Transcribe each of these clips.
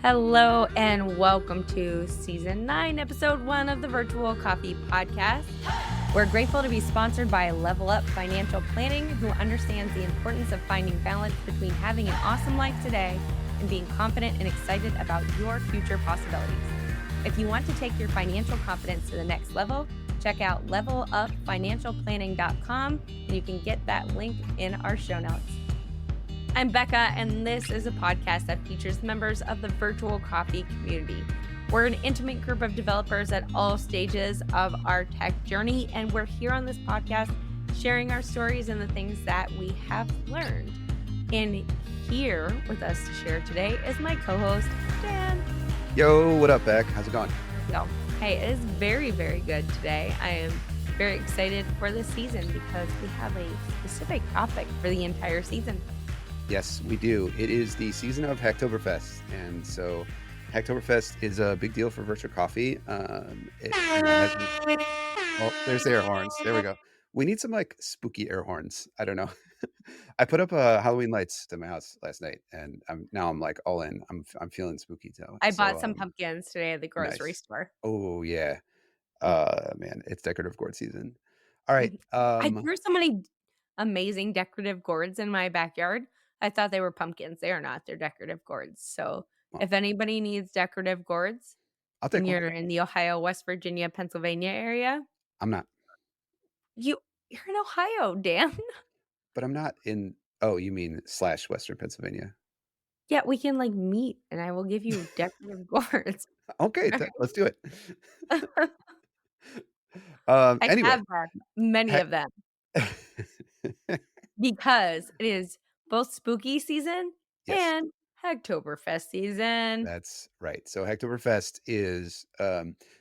Hello and welcome to Season 9, Episode 1 of the Virtual Coffee Podcast. We're grateful to be sponsored by Level Up Financial Planning, who understands the importance of finding balance between having an awesome life today and being confident and excited about your future possibilities. If you want to take your financial confidence to the next level, check out levelupfinancialplanning.com and you can get that link in our show notes. I'm Bekah, and this is a podcast that features members of the Virtual Coffee community. We're an intimate group of developers at all stages of our tech journey, and we're here on this podcast sharing our stories and the things that we have learned. And here with us to share today is my co-host, Dan. Yo, what up, Beck? How's it going? So, hey, it is very, very good today. I am very excited for this season because we have a specific topic for the entire season. Yes, we do. It is the season of Hacktoberfest, and so Hacktoberfest is a big deal for Virtual Coffee. There's the air horns. There we go. We need some like spooky air horns. I don't know. I put up Halloween lights to my house last night, and I'm like all in. I'm feeling spooky too. I bought some pumpkins today at the grocery store. Oh yeah, man, it's decorative gourd season. All right. I grew so many amazing decorative gourds in my backyard. I thought they were pumpkins. They are not. They're decorative gourds. So if anybody needs decorative gourds, I'll take and one. you're in the Ohio, West Virginia, Pennsylvania area. I'm not. You're in Ohio, Dan. But I'm not in. Oh, you mean / Western Pennsylvania? Yeah, we can like meet, and I will give you decorative gourds. Okay, let's do it. I Anyway, have many of them because it is both spooky season yes, and Hacktoberfest season. that's right. So Hacktoberfest is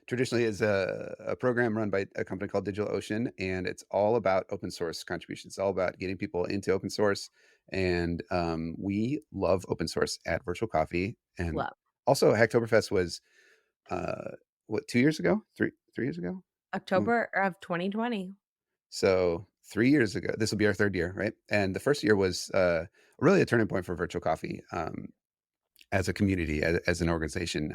traditionally is a program run by a company called DigitalOcean, and it's all about open source contributions. It's all about getting people into open source, and we love open source at Virtual Coffee. And Love. also, Hacktoberfest was what 2 years ago, 3 years ago, October of 2020. So 3 years ago, this will be our third year, right? And the first year was really a turning point for Virtual Coffee as a community, as an organization.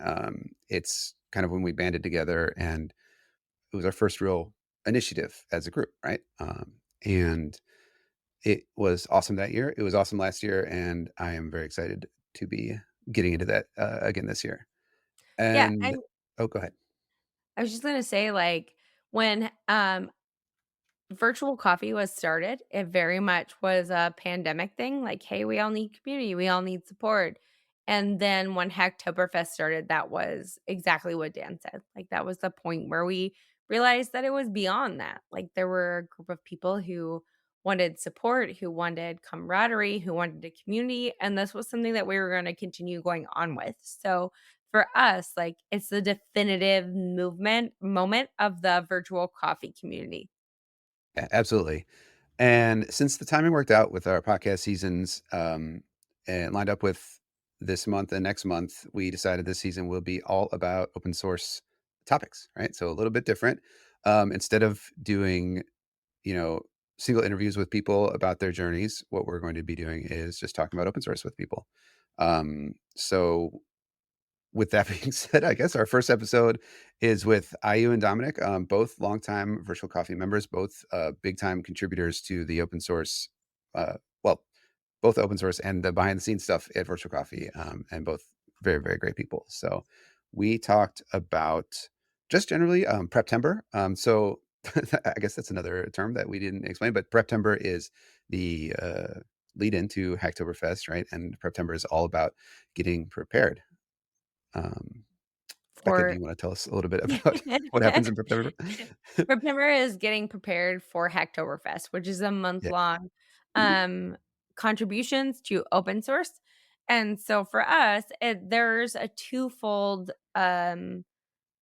It's kind of when we banded together, and it was our first real initiative as a group, right? And it was awesome that year. It was awesome last year, and I am very excited to be getting into that again this year. And Yeah, oh, go ahead. I was just gonna say, like, when Virtual Coffee was started, it very much was a pandemic thing. Like, hey, we all need community, we all need support. And then when Hacktoberfest started, that was exactly what Dan said. Like, that was the point where we realized that it was beyond that. Like, there were a group of people who wanted support, who wanted camaraderie, who wanted a community. And this was something that we were going to continue going on with. So for us, like, it's the definitive moment of the Virtual Coffee community. Yeah, absolutely. And since the timing worked out with our podcast seasons and lined up with this month and next month, we decided this season will be all about open source topics, right? So a little bit different. Instead of doing, single interviews with people about their journeys, what we're going to be doing is just talking about open source with people. So with that being said, I guess our first episode is with Ayu and Dominic, both longtime Virtual Coffee members, both big time contributors to the open source, both open source and the behind the scenes stuff at Virtual Coffee, and both very, very great people. So we talked about just generally Preptember. So I guess that's another term that we didn't explain, but Preptember is the lead into Hacktoberfest, right? And Preptember is all about getting prepared. Becca, do you want to tell us a little bit about what happens in Preptember? Preptember is getting prepared for Hacktoberfest, which is a month-long contributions to open source. And so for us, there's a twofold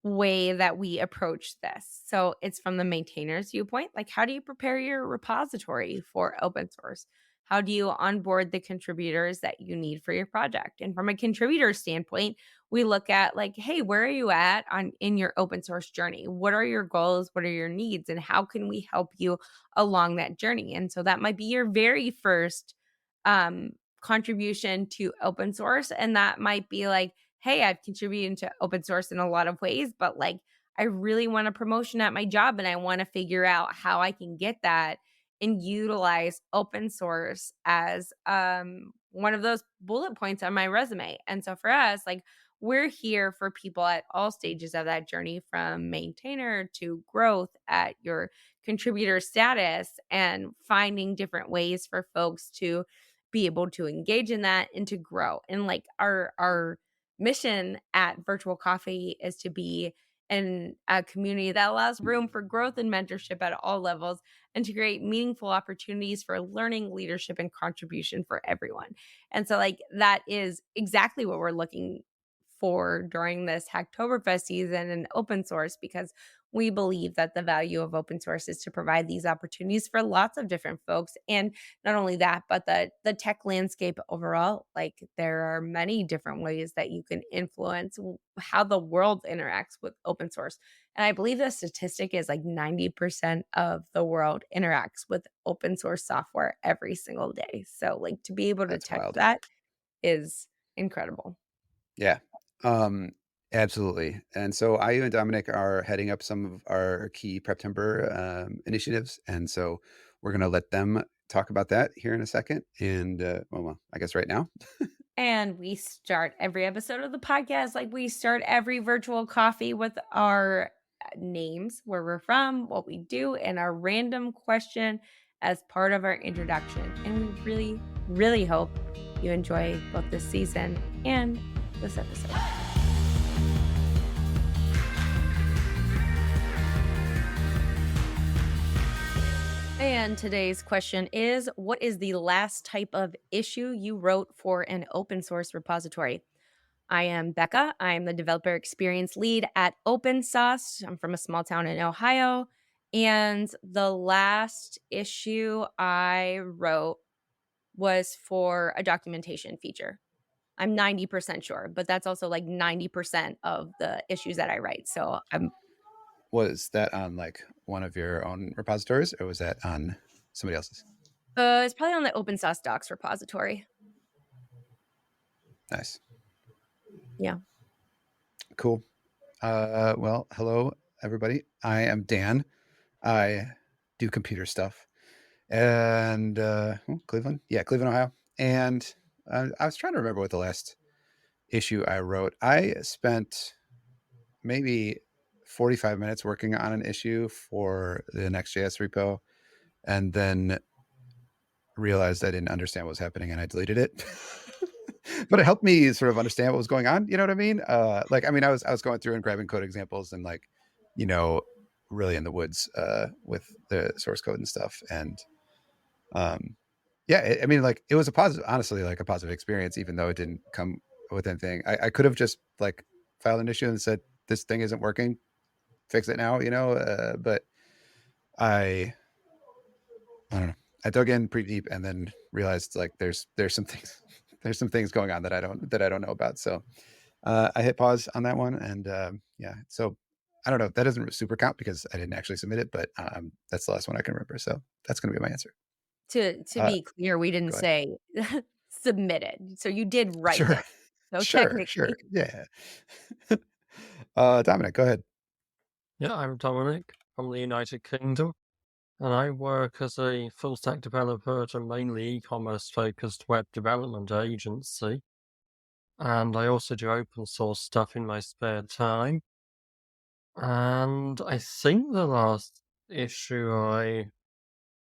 way that we approach this. So it's from the maintainer's viewpoint, like how do you prepare your repository for open source? How do you onboard the contributors that you need for your project? And from a contributor standpoint, we look at like, hey, where are you at in your open source journey? What are your goals? What are your needs? And how can we help you along that journey? And so that might be your very first contribution to open source. And that might be like, hey, I've contributed to open source in a lot of ways, but like I really want a promotion at my job and I want to figure out how I can get that and utilize open source as one of those bullet points on my resume. And so for us, like we're here for people at all stages of that journey, from maintainer to growth at your contributor status, and finding different ways for folks to be able to engage in that and to grow. And like our mission at Virtual Coffee is to be in a community that allows room for growth and mentorship at all levels, and to create meaningful opportunities for learning, leadership, and contribution for everyone. And so, like, that is exactly what we're looking for during this Hacktoberfest season and open source, because we believe that the value of open source is to provide these opportunities for lots of different folks. And not only that, but the tech landscape overall. Like there are many different ways that you can influence how the world interacts with open source. And I believe the statistic is like 90% of the world interacts with open source software every single day. So like to be able to That's touch wild. that is incredible. Yeah. Um, Absolutely. And so Ayu and Dominic are heading up some of our key Preptember initiatives. And so we're going to let them talk about that here in a second. And well, I guess right now. And we start every episode of the podcast like we start every virtual coffee with our names, where we're from, what we do, and our random question as part of our introduction. And we really, really hope you enjoy both this season and this episode. And today's question is, what is the last type of issue you wrote for an open source repository? I am Bekah. I am the developer experience lead at OpenSauce. I'm from a small town in Ohio. And the last issue I wrote was for a documentation feature. I'm 90% sure, but that's also like 90% of the issues that I write. So Was that on like one of your own repositories or was that on somebody else's? it's probably on the OpenSauce docs repository. Nice. Yeah. Cool. Well, hello, everybody. I am Dan. I do computer stuff. And Cleveland. Yeah, Cleveland, Ohio. And I was trying to remember what the last issue I wrote. I spent maybe 45 minutes working on an issue for the Next.js repo and then realized I didn't understand what was happening and I deleted it. But it helped me sort of understand what was going on. You know what I mean? Like, I mean, I was going through and grabbing code examples and like, you know, really in the woods with the source code and stuff. And yeah, I mean, like it was a positive, honestly, like a positive experience, even though it didn't come with anything. I could have just like filed an issue and said, this thing isn't working, fix it now, you know? But I, I don't know. I dug in pretty deep and then realized like there's some things there's some things going on that I don't know about. So I hit pause on that one, and yeah. So I don't know. That doesn't super count because I didn't actually submit it, but that's the last one I can remember. So that's going to be my answer. To Uh, be clear, we didn't Go ahead. say submitted. So you did write Sure, it. So sure, technically. yeah. Dominic, go ahead. Yeah, I'm Dominic from the United Kingdom, and I work as a full stack developer at a mainly e-commerce focused web development agency. And I also do open source stuff in my spare time. And I think the last issue I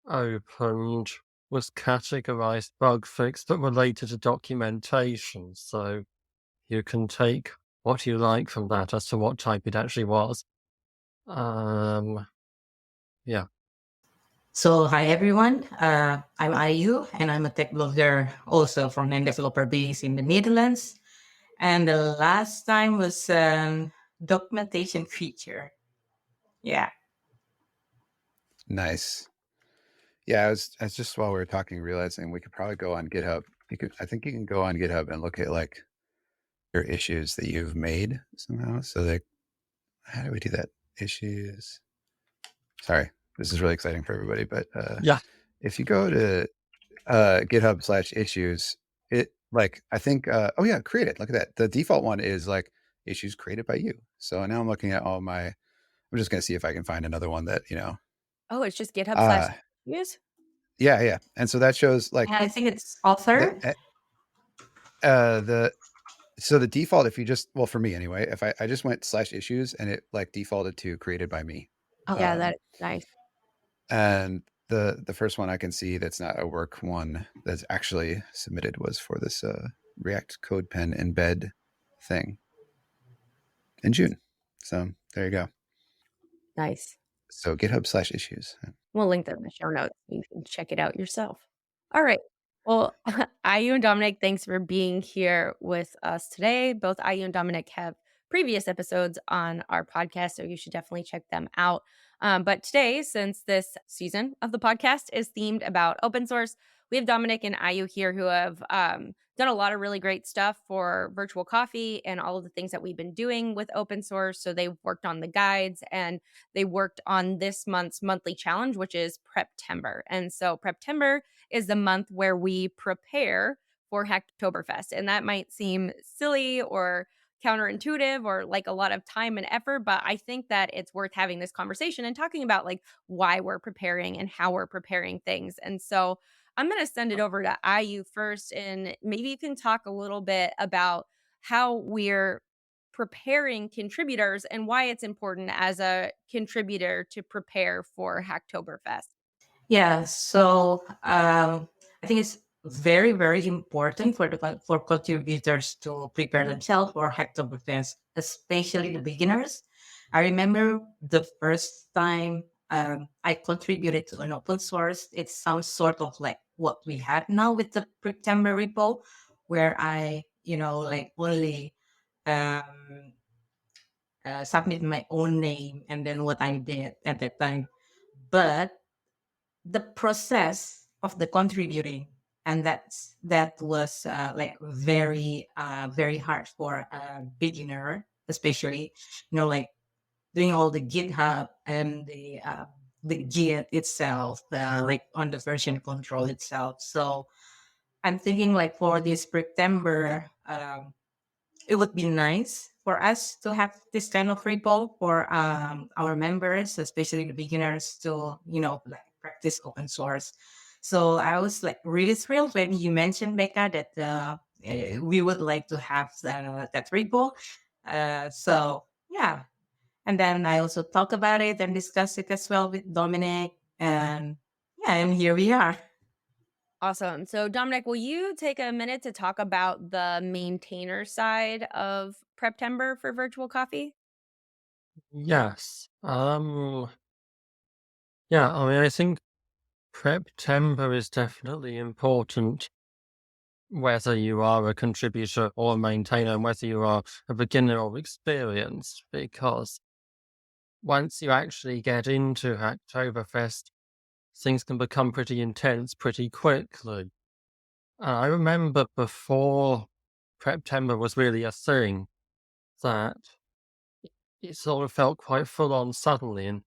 opened was categorized bug fix, but related to documentation. So you can take what you like from that as to what type it actually was. Yeah. So, hi everyone. I'm Ayu, and I'm a tech blogger also from a developer base in the Netherlands. And the last time was documentation feature. Yeah. Nice. Yeah, I was just while we were talking realizing we could probably go on GitHub. I think you can go on GitHub and look at like your issues that you've made somehow. So like, how do we do that? Issues. Sorry, this is really exciting for everybody. But Yeah. if you go to GitHub/issues, like I think oh yeah, created. Look at that. The default one is like issues created by you. So now I'm looking at all my I'm just gonna see if I can find another one that, Oh, it's just GitHub slash uh use? yeah, yeah. And so that shows And like I think it's the author. the so the default, if you just, well, for me anyway, if I just went slash issues and it like defaulted to created by me. Yeah, Um that's nice. and the first one I can see that's not a work one that's actually submitted was for this React CodePen embed thing in June. So there you go. Nice. So GitHub slash issues. We'll link them in the show notes. You can check it out yourself. All right. Well, Ayu and Dominic, thanks for being here with us today. Both Ayu and Dominic have previous episodes on our podcast, so you should definitely check them out. But today, since this season of the podcast is themed about open source, we have Dominic and Ayu here who have done a lot of really great stuff for virtual coffee and all of the things that we've been doing with open source. So they've worked on the guides and they worked on this month's monthly challenge, which is Preptember. And so Preptember is the month where we prepare for Hacktoberfest. And that might seem silly or counterintuitive or like a lot of time and effort, but I think that it's worth having this conversation and talking about like why we're preparing and how we're preparing things. And so I'm going to send it over to IU first, and maybe you can talk a little bit about how we're preparing contributors and why it's important as a contributor to prepare for Hacktoberfest. Yeah, so I think it's very, very important for contributors to prepare themselves for Hacktoberfest, especially the beginners. I remember the first time I contributed to an open source. It sounds sort of like what we have now with the Preptember repo, where I, like only um, submit my own name and then what I did at that time. But the process of the contributing, and that was like very hard for a beginner, especially, like doing all the GitHub and the Git itself, like on the version control itself. So I'm thinking like for this September, it would be nice for us to have this kind of repo for our members, especially the beginners, to like practice open source. So I was like really thrilled when you mentioned, Becca, that we would like to have that repo. So yeah, and then I also talk about it and discuss it as well with Dominic, and yeah, and here we are. Awesome. So, Dominic, will you take a minute to talk about the maintainer side of Preptember for virtual coffee? Yes. Yeah, I mean, I think Preptember is definitely important, whether you are a contributor or a maintainer, and whether you are a beginner or experienced, because once you actually get into Hacktoberfest, things can become pretty intense pretty quickly. And I remember before Preptember was really a thing, that it sort of felt quite full on suddenly, and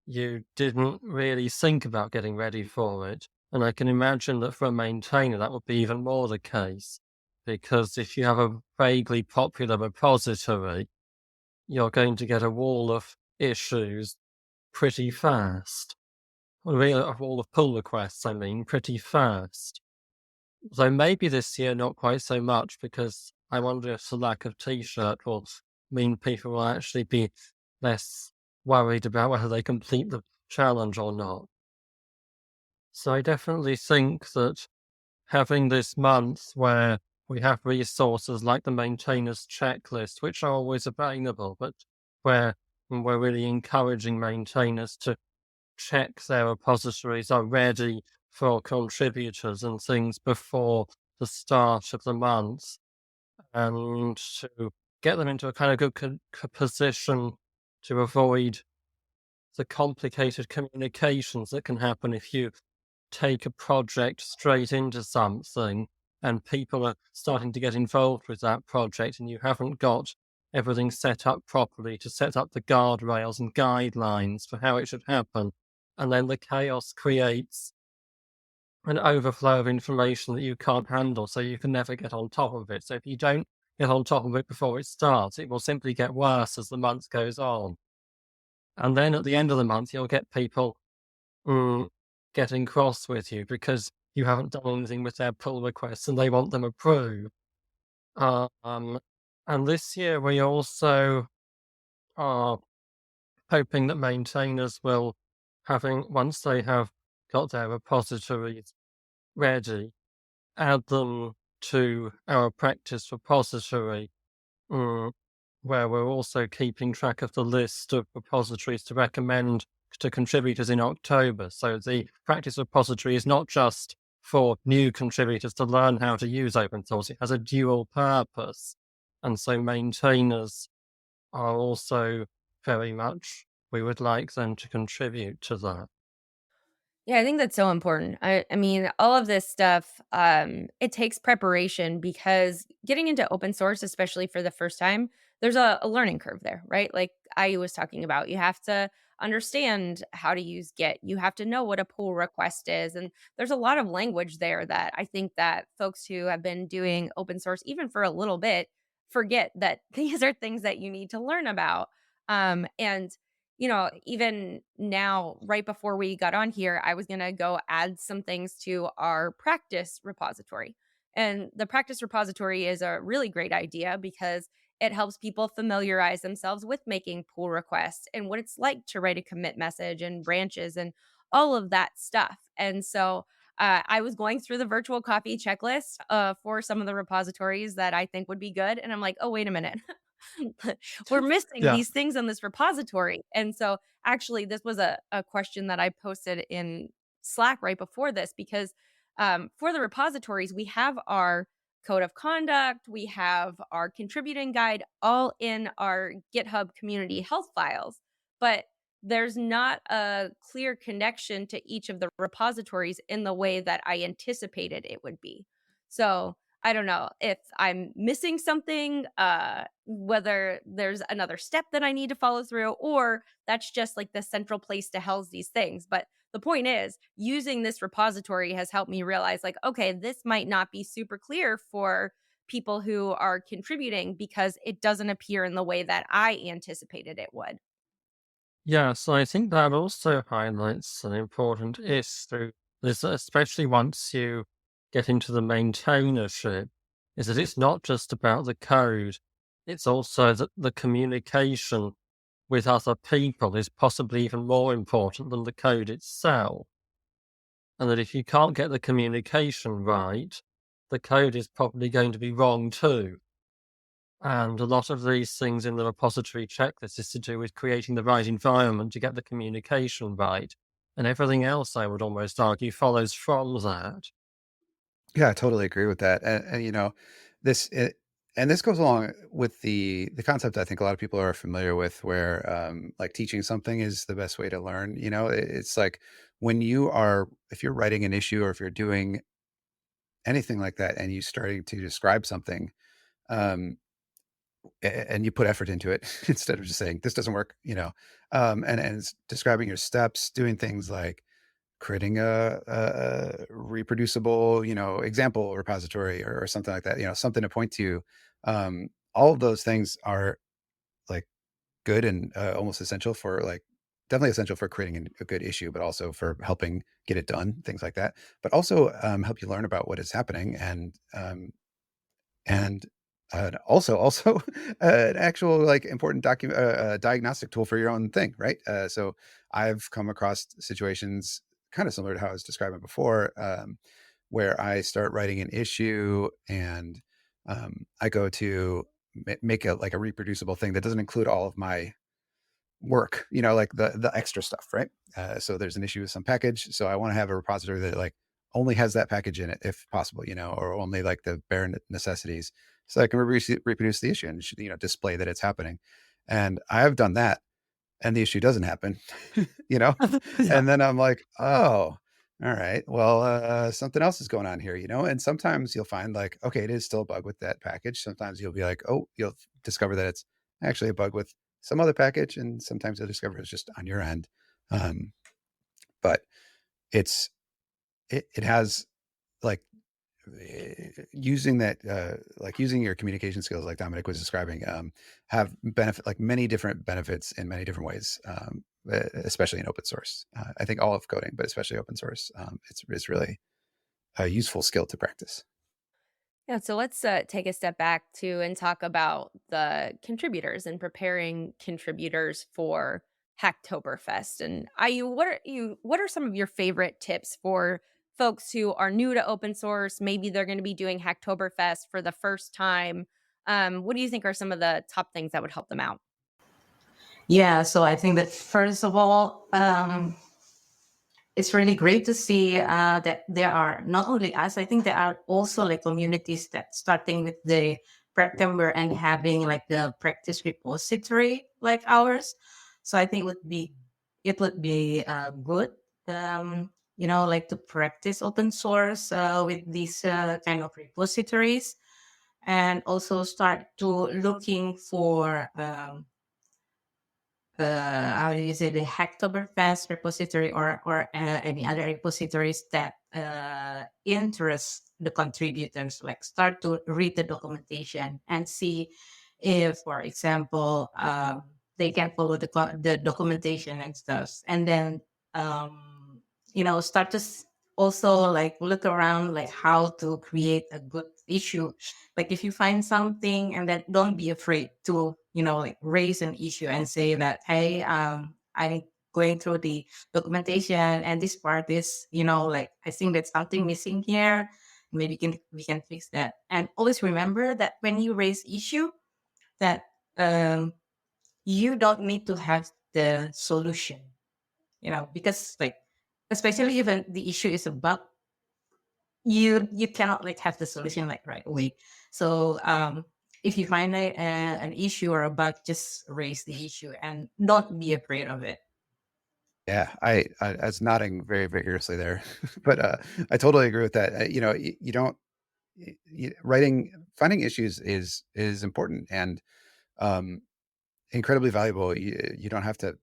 you didn't really think about getting ready for it. And I can imagine that for a maintainer, that would be even more the case, because if you have a vaguely popular repository, you're going to get a wall of issues pretty fast. Well, really, a wall of pull requests, I mean, pretty fast. So maybe this year not quite so much, because I wonder if the lack of T-shirt will mean people will actually be less worried about whether they complete the challenge or not. So I definitely think that having this month where we have resources like the maintainers checklist, which are always available, but where we're really encouraging maintainers to check their repositories are ready for contributors and things before the start of the month, and to get them into a kind of good position to avoid the complicated communications that can happen if you take a project straight into something and people are starting to get involved with that project and you haven't got everything set up properly to set up the guardrails and guidelines for how it should happen. And then the chaos creates an overflow of information that you can't handle, so you can never get on top of it. So if you don't get on top of it before it starts, it will simply get worse as the month goes on. And then at the end of the month, you'll get people mm, getting cross with you because you haven't done anything with their pull requests and they want them approved. Um, and this year we also are hoping that maintainers will once they have got their repositories ready, add them to our practice repository, mm, where we're also keeping track of the list of repositories to recommend to contributors in October. So the practice repository is not just for new contributors to learn how to use open source, it has a dual purpose. And so maintainers are also very much, we would like them to contribute to that. Yeah, I think that's so important. I mean, all of this stuff, it takes preparation because getting into open source, especially for the first time, there's a learning curve there, right? Like I was talking about, you have to understand how to use Git. You have to know what a pull request is. And there's a lot of language there that I think that folks who have been doing open source, even for a little bit, forget that these are things that you need to learn about. And even now, right before we got on here, I was going to go add some things to our practice repository. And the practice repository is a really great idea because it helps people familiarize themselves with making pull requests and what it's like to write a commit message and branches and all of that stuff. And so I was going through the virtual coffee checklist for some of the repositories that I think would be good. And I'm like, oh, wait a minute. We're missing Yeah. these things in this repository. And so actually this was a question that I posted in Slack right before this because for the repositories, we have our code of conduct, we have our contributing guide all in our GitHub community health files, but there's not a clear connection to each of the repositories in the way that I anticipated it would be. So I don't know if I'm missing something, whether there's another step that I need to follow through, or that's just like the central place to house these things. But the point is, using this repository has helped me realize, like, okay, this might not be super clear for people who are contributing because it doesn't appear in the way that I anticipated it would. Yeah, so I think that also highlights an important issue, is that especially once you get into the maintainership, is that it's not just about the code, it's also that the communication with other people is possibly even more important than the code itself. And that if you can't get the communication right, the code is probably going to be wrong too. And a lot of these things in the repository checklist is to do with creating the right environment to get the communication right. And everything else, I would almost argue, follows from that. Yeah, I totally agree with that. And this it, and this goes along with the concept I think a lot of people are familiar with, where like teaching something is the best way to learn. It's like when if you're writing an issue or if you're doing anything like that, and you starting to describe something, um, and you put effort into it instead of just saying this doesn't work, and it's describing your steps, doing things like creating a reproducible, example repository or something like that, something to point to. All of those things are like good and almost essential for like definitely essential for creating a good issue, but also for helping get it done, things like that. But also help you learn about what is happening and also an actual like important document diagnostic tool for your own thing, right? So I've come across situations kind of similar to how I was describing before, where I start writing an issue and I go to make a like a reproducible thing that doesn't include all of my work, like the extra stuff, right? So there's an issue with some package, so I want to have a repository that like only has that package in it if possible, or only like the bare necessities, so I can reproduce the issue and display that it's happening. And I have done that, and the issue doesn't happen, you know, Yeah. and then I'm like, oh, all right, well, something else is going on here, and sometimes you'll find like, okay, it is still a bug with that package. Sometimes you'll be like, oh, you'll discover that it's actually a bug with some other package, and sometimes you'll discover it's just on your end. Um, but it's it has like using that like using your communication skills like Dominic was describing have benefit like many different benefits in many different ways, especially in open source. I think all of coding, but especially open source, it's really a useful skill to practice. Yeah, so let's take a step back too and talk about the contributors and preparing contributors for Hacktoberfest. And what are some of your favorite tips for folks who are new to open source? Maybe they're going to be doing Hacktoberfest for the first time. What do you think are some of the top things that would help them out? Yeah, so I think that first of all, it's really great to see that there are not only us, I think there are also like communities that starting with the Preptember and having like the practice repository like ours. So I think it would be good, like to practice open source with these kind of repositories, and also start to looking for how do you say, the Hacktoberfest repository, or any other repositories that interest the contributors. Like start to read the documentation and see if, for example, they can follow the documentation and stuff. And then start to also like look around like how to create a good issue. Like if you find something, and then don't be afraid to like raise an issue and say that, hey, I'm going through the documentation, and this part is, like, I think there's something missing here. Maybe we can fix that. And always remember that when you raise issue, that um you don't need to have the solution, because, like, especially if the issue is a bug, you cannot like have the solution like right away. So if you find an issue or a bug, just raise the issue and don't be afraid of it. Yeah, I was nodding very vigorously there, but I totally agree with that. You don't writing finding issues is important and um, incredibly valuable. You don't have to.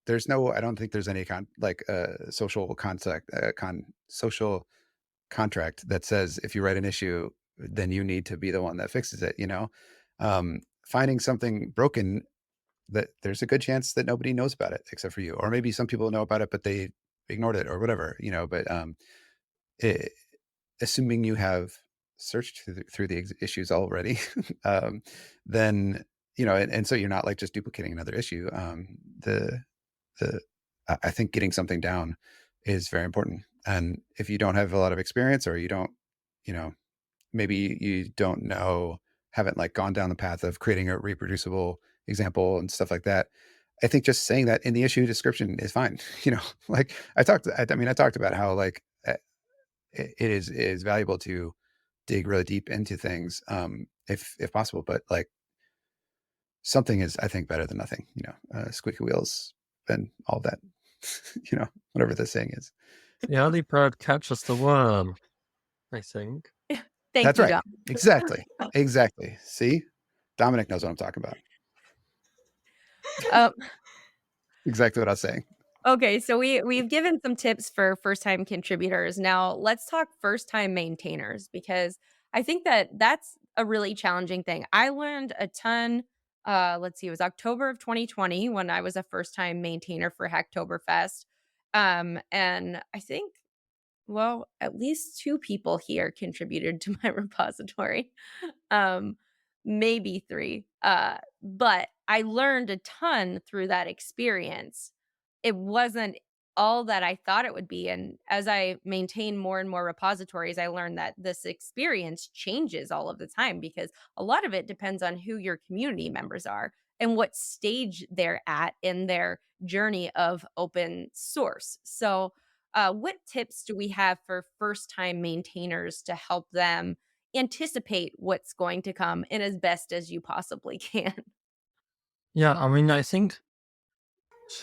There's no. I don't think there's any social contact social contract that says if you write an issue, then you need to be the one that fixes it. Finding something broken, that there's a good chance that nobody knows about it except for you, or maybe some people know about it but they ignored it or whatever. But it, assuming you have searched through the issues already, um, then and so you're not like just duplicating another issue. The I think getting something down is very important. And if you don't have a lot of experience, or you don't, you know, maybe you don't know, haven't like gone down the path of creating a reproducible example and stuff like that. I think just saying that in the issue description is fine. Like I talked about how like it is valuable to dig really deep into things, if possible, but like something is, I think, better than nothing, squeaky wheels and all that, whatever the saying is. The early bird catches the worm, I think. Thank That's you, right. Dom. Exactly. Exactly. See, Dominic knows what I'm talking about. Uh, Exactly what I was saying. Okay, so we've given some tips for first-time contributors. Now, let's talk first-time maintainers, because I think that that's a really challenging thing. I learned a ton. Let's see, it was October of 2020 when I was a first-time maintainer for Hacktoberfest. And I think, well, at least 2 people here contributed to my repository. Um, maybe 3. But I learned a ton through that experience. It wasn't all that I thought it would be, and as I maintain more and more repositories, I learned that this experience changes all of the time, because a lot of it depends on who your community members are and what stage they're at in their journey of open source. So, what tips do we have for first-time maintainers to help them anticipate what's going to come in as best as you possibly can? Yeah, I mean, I think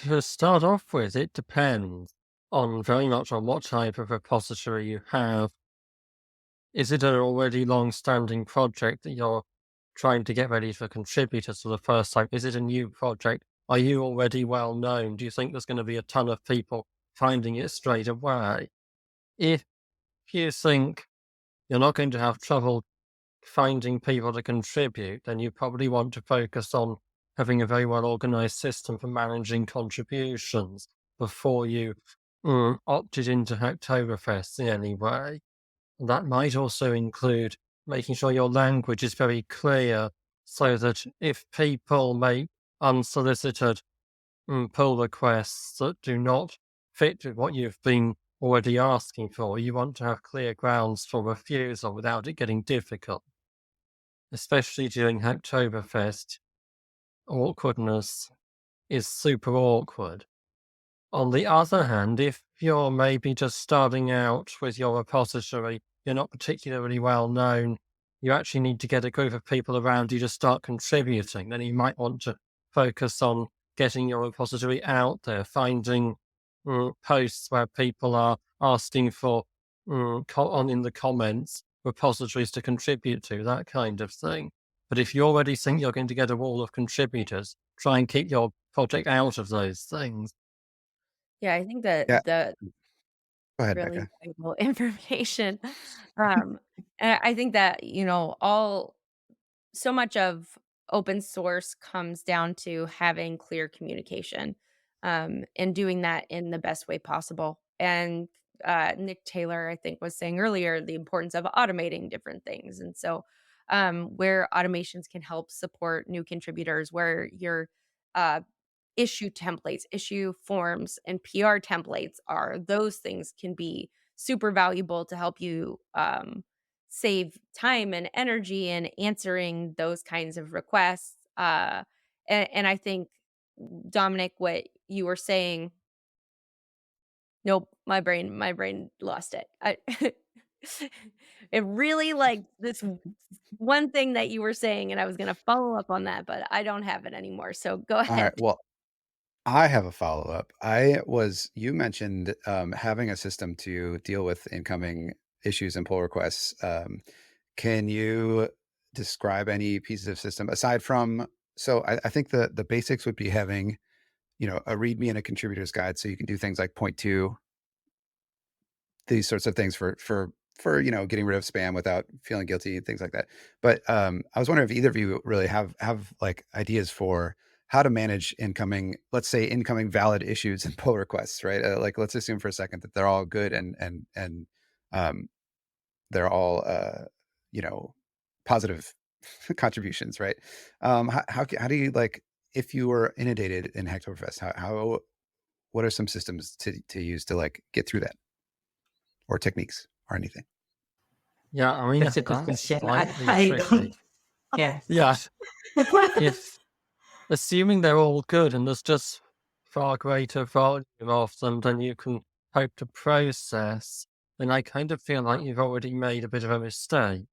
to start off with, it depends on very much on what type of repository you have. Is it an already long-standing project that you're trying to get ready for contributors for the first time? Is it a new project? Are you already well known? Do you think there's going to be a ton of people finding it straight away? if you think you're not going to have trouble finding people to contribute, then you probably want to focus on having a very well organized system for managing contributions before you opted into Hacktoberfest in any way. That might also include making sure your language is very clear so that if people make unsolicited pull requests that do not fit with what you've been already asking for, you want to have clear grounds for refusal without it getting difficult. Especially during Hacktoberfest, awkwardness is super awkward. On the other hand, if you're maybe just starting out with your repository, you're not particularly well known, you actually need to get a group of people around you to start contributing, then you might want to focus on getting your repository out there, finding posts where people are asking for in the comments repositories to contribute to, that kind of thing. But if you already think you're going to get a wall of contributors, try and keep your project out of those things. Yeah, I think that Yeah. the Go ahead, really Becca. valuable information. And I think that, all so much of open source comes down to having clear communication, and doing that in the best way possible. And Nick Taylor, I think, was saying earlier the importance of automating different things. And so, where automations can help support new contributors, where your uh, issue templates, issue forms, and PR templates are, those things can be super valuable to help you save time and energy in answering those kinds of requests. And I think, Dominic, what you were saying, nope, my brain lost it. It really like this one thing that you were saying, and I was gonna follow up on that, but I don't have it anymore. So go All right. ahead. Well, I have a follow-up. You mentioned having a system to deal with incoming issues and pull requests. Can you describe any pieces of system aside from, so I think the basics would be having, a README and a contributor's guide so you can do things like point to these sorts of things for getting rid of spam without feeling guilty and things like that. But I was wondering if either of you really have like ideas for how to manage incoming, let's say incoming valid issues and pull requests, right? Like let's assume for a second that they're all good and um, they're all positive contributions, right? How do you like, if you were inundated in Hacktoberfest, how what are some systems to use to like get through that, or techniques or anything? Yeah, I mean, That's a good that's question. slightly I tricky. don't. Yeah. Yeah, if assuming they're all good and there's just far greater volume of them than you can hope to process, then I kind of feel like you've already made a bit of a mistake.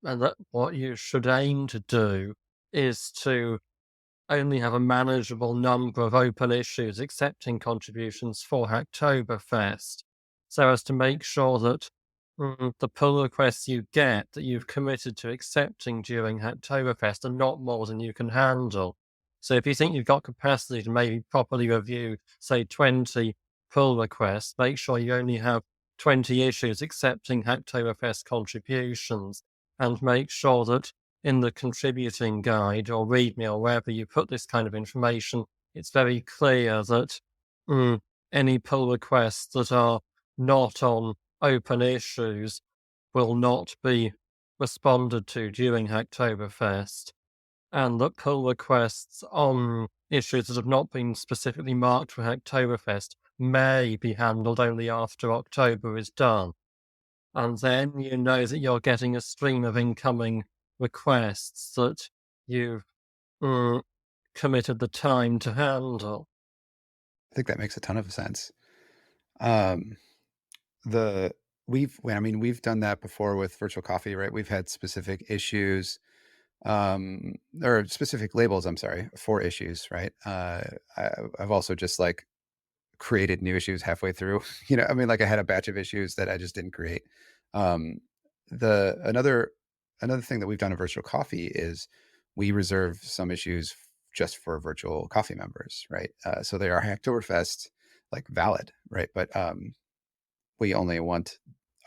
And that what you should aim to do is to only have a manageable number of open issues accepting contributions for Hacktoberfest, so as to make sure that the pull requests you get that you've committed to accepting during Hacktoberfest are not more than you can handle. So if you think you've got capacity to maybe properly review, say, 20 pull requests, make sure you only have 20 issues accepting Hacktoberfest contributions, and make sure that in the contributing guide or README or wherever you put this kind of information, it's very clear that mm, any pull requests that are not on open issues will not be responded to during Hacktoberfest, and that pull requests on issues that have not been specifically marked for Hacktoberfest may be handled only after October is done. And then you know that you're getting a stream of incoming requests that you've committed the time to handle. I think that makes a ton of sense. Um, the we've done that before with virtual coffee, right? We've had specific issues, or specific labels, I'm sorry, for issues, right? I've also just like created new issues halfway through. Like I had a batch of issues that I just didn't create. Um, the another thing that we've done in virtual coffee is we reserve some issues just for virtual coffee members, right? So they are Hacktoberfest like valid, right? But we only want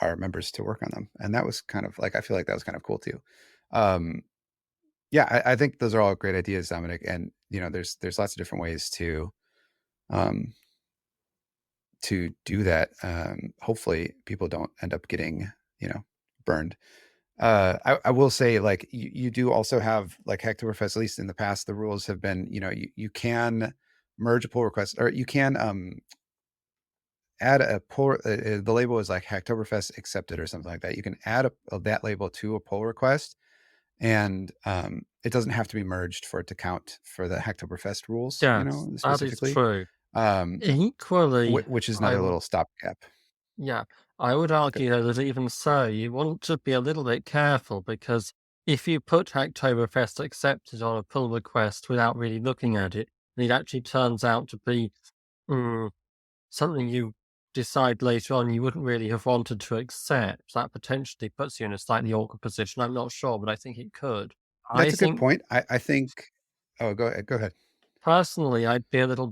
our members to work on them. And that was kind of like, I feel like that was kind of cool too. Um, yeah, I think those are all great ideas, Dominic. And there's lots of different ways um, to do that. Hopefully, people don't end up getting burned. I will say, like, you do also have, like, Hacktoberfest, at least in the past, the rules have been, you can merge a pull request, or you can add a pull. The label is like Hacktoberfest accepted or something like that. You can add that label to a pull request, and it doesn't have to be merged for it to count for the Hacktoberfest rules, Yes, that is specifically, true. um, Equally, which is I another would little stopgap. yeah, I would argue though that even so, you want to be a little bit careful because if you put Hacktoberfest accepted on a pull request without really looking at it, and it actually turns out to be mm, something you decide later on you wouldn't really have wanted to accept, that potentially puts you in a slightly awkward position. I'm not sure, but I think it could. I That's a good think point. I think. Oh, go ahead. Go ahead. personally, I'd feel a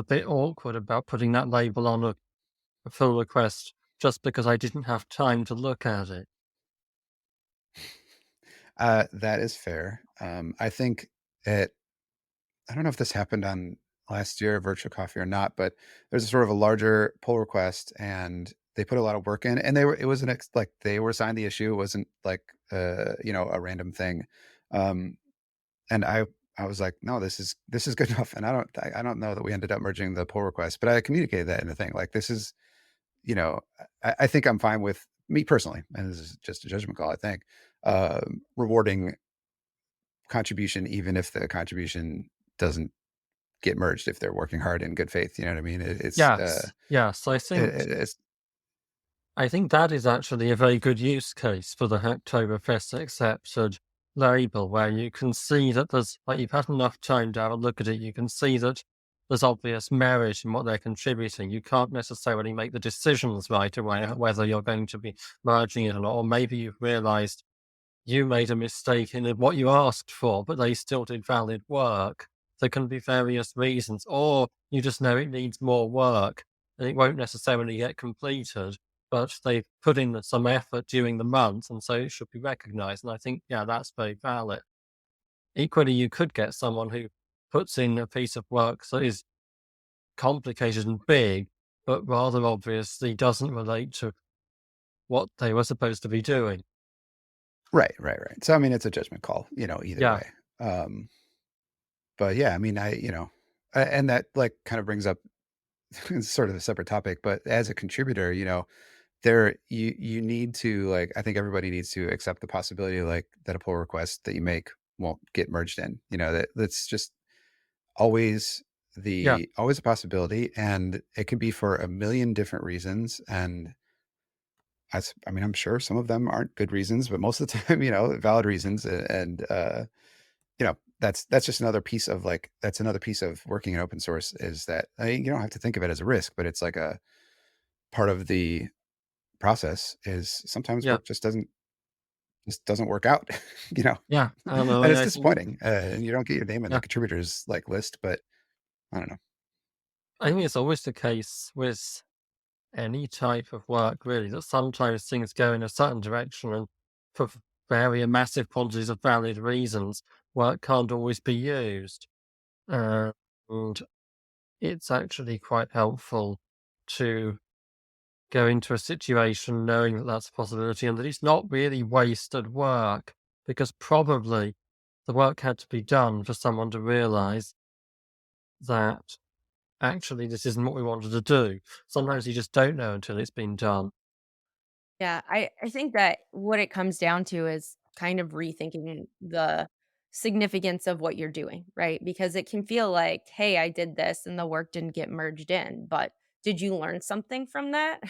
bit awkward about putting that label on a pull request just because I didn't have time to look at it. That is fair. I think it. I don't know if this happened on last year, Virtual Coffee, or not, but there's a sort of a larger pull request, and they put a lot of work in, and it was like they were assigned the issue. It wasn't like a random thing. Um, and I was like, no, this is good enough. And I don't know that we ended up merging the pull request, but I communicated that in the thing. Like, this is, you know, I think I'm fine with, me personally, and this is just a judgment call, I think, rewarding contribution, even if the contribution doesn't get merged, if they're working hard in good faith. You know what I mean? Yes, yes, It's I think that is actually a very good use case for the Hacktoberfest accepted label, where you can see that there's, like, you've had enough time to have a look at it. You can see that there's obvious merit in what they're contributing. You can't necessarily make the decisions right away whether you're going to be merging it or not, or maybe you've realized you made a mistake in what you asked for, but they still did valid work. There can be various reasons, or you just know it needs more work and it won't necessarily get completed, but they've put in some effort during the month, and so it should be recognized. And I think, yeah, that's very valid. Equally, you could get someone who puts in a piece of work that is complicated and big, but rather obviously doesn't relate to what they were supposed to be doing. right, right, right. So I mean, it's a judgment call, either Yeah, way. But yeah, I mean, and that, like, kind of brings up it's sort of a separate topic, but as a contributor, you need to, like, I think everybody needs to accept the possibility, like, that a pull request that you make won't get merged in. That's just always yeah, always a possibility, and it can be for a million different reasons. And I mean, I'm sure some of them aren't good reasons, but most of the time, valid reasons. And that's just another piece of, like, that's another piece of working in open source, is that you don't have to think of it as a risk, but it's like a part of the process. Is sometimes yeah. work just doesn't work out, you know, Yeah, I don't know, and and it's I think disappointing. And you don't get your name in the yeah, contributors, like, list, but I don't know. I think it's always the case with any type of work really that sometimes things go in a certain direction and for very massive quantities of valid reasons, work can't always be used. And it's actually quite helpful to go into a situation knowing that that's a possibility and that it's not really wasted work, because probably the work had to be done for someone to realize that actually, this isn't what we wanted to do. Sometimes you just don't know until it's been done. Yeah, I think that what it comes down to is kind of rethinking the significance of what you're doing, right? Because it can feel like, "Hey, I did this and the work didn't get merged in," but did you learn something from that?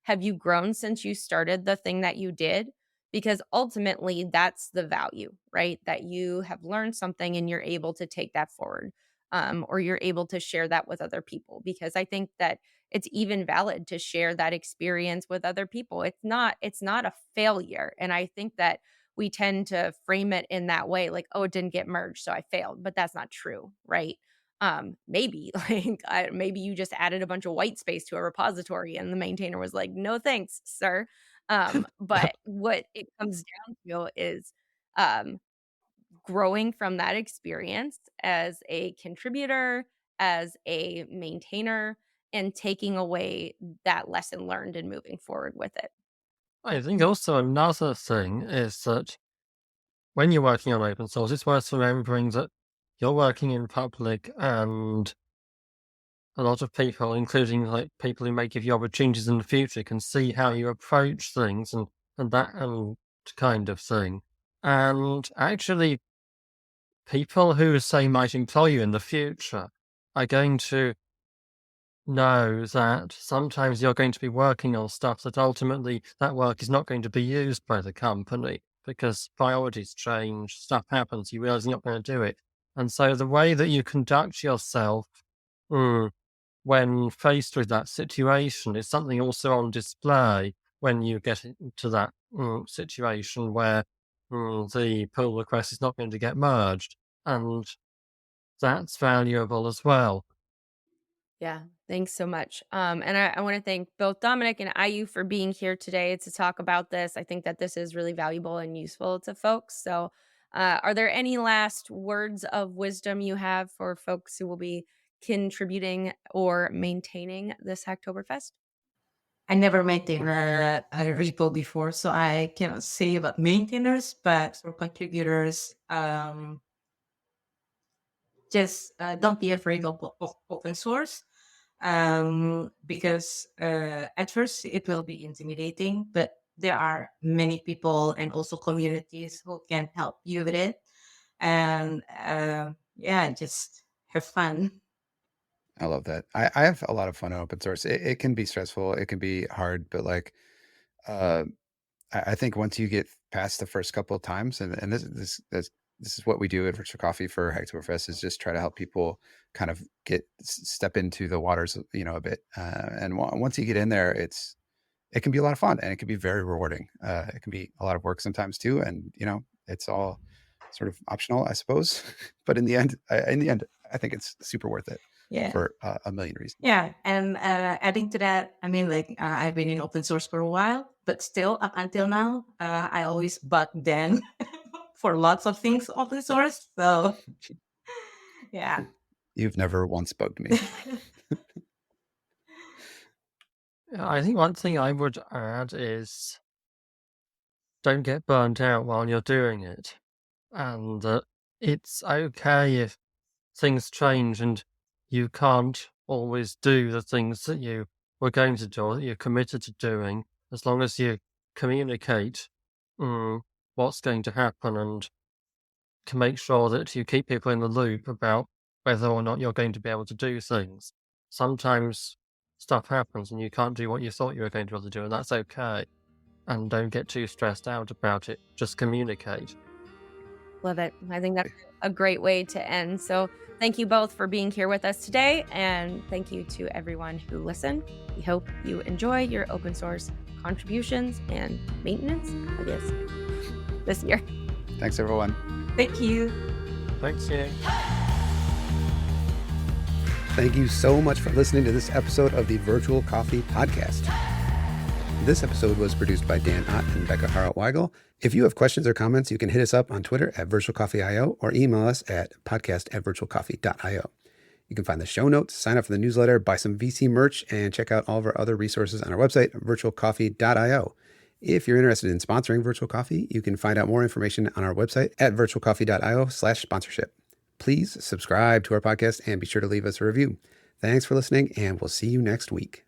Have you grown since you started the thing that you did? Because ultimately, that's the value, right? That you have learned something and you're able to take that forward, or you're able to share that with other people. Because I think that it's even valid to share that experience with other people. It's not a failure, and I think that we tend to frame it in that way, like, "Oh, it didn't get merged, so I failed," but that's not true, right? Maybe maybe you just added a bunch of white space to a repository and the maintainer was like, no thanks, sir. But what it comes down to is um, growing from that experience as a contributor, as a maintainer, and taking away that lesson learned and moving forward with it. I think also another thing is that when you're working on open source, it's worth remembering that you're working in public and a lot of people, including like people who may give you opportunities in the future, can see how you approach things and that and kind of thing. And actually, people who say might employ you in the future are going to know that sometimes you're going to be working on stuff that ultimately that work is not going to be used by the company because priorities change, stuff happens, you realize you're not going to do it. And so the way that you conduct yourself when faced with that situation is something also on display when you get into that situation where the pull request is not going to get merged. And that's valuable as well. Yeah, thanks so much. And I want to thank both Dominic and Ayu for being here today to talk about this. I think that this is really valuable and useful to folks. So, are there any last words of wisdom you have for folks who will be contributing or maintaining this Hacktoberfest? I never maintained a repo before, so I cannot say about maintainers, but for contributors, just don't be afraid of open source, because at first it will be intimidating, but there are many people and also communities who can help you with it. And yeah, just have fun. I love that. I have a lot of fun on open source. It can be stressful. It can be hard, but like, uh, I think once you get past the first couple of times, and this is what we do at Virtual Coffee for Hacktoberfest is just try to help people kind of step into the waters, a bit. And once you get in there, it can be a lot of fun and it can be very rewarding. It can be a lot of work sometimes too, and it's all sort of optional, I suppose. But in the end, I think it's super worth it Yeah. for a million reasons. Yeah, and adding to that, I mean, like I've been in open source for a while, but still, up until now, I always bug Dan for lots of things open source. So, yeah. You've never once bugged me. Yeah, I think one thing I would add is don't get burnt out while you're doing it. And it's okay if things change and you can't always do the things that you were going to do or that you're committed to doing, as long as you communicate what's going to happen and can make sure that you keep people in the loop about whether or not you're going to be able to do things. Sometimes stuff happens and you can't do what you thought you were going to be able to do, and that's okay. And don't get too stressed out about it. Just communicate. Love it. I think that's a great way to end. So, thank you both for being here with us today. And thank you to everyone who listened. We hope you enjoy your open source contributions and maintenance, I guess, this year. Thanks, everyone. Thank you. Thanks, you. Thank you so much for listening to this episode of the Virtual Coffee Podcast. This episode was produced by Dan Ott and Bekah Weigel. If you have questions or comments, you can hit us up on Twitter at virtualcoffeeio or email us at podcast@virtualcoffee.io. You can find the show notes, sign up for the newsletter, buy some VC merch, and check out all of our other resources on our website, virtualcoffee.io. If you're interested in sponsoring Virtual Coffee, you can find out more information on our website at virtualcoffee.io/sponsorship. Please subscribe to our podcast and be sure to leave us a review. Thanks for listening, and we'll see you next week.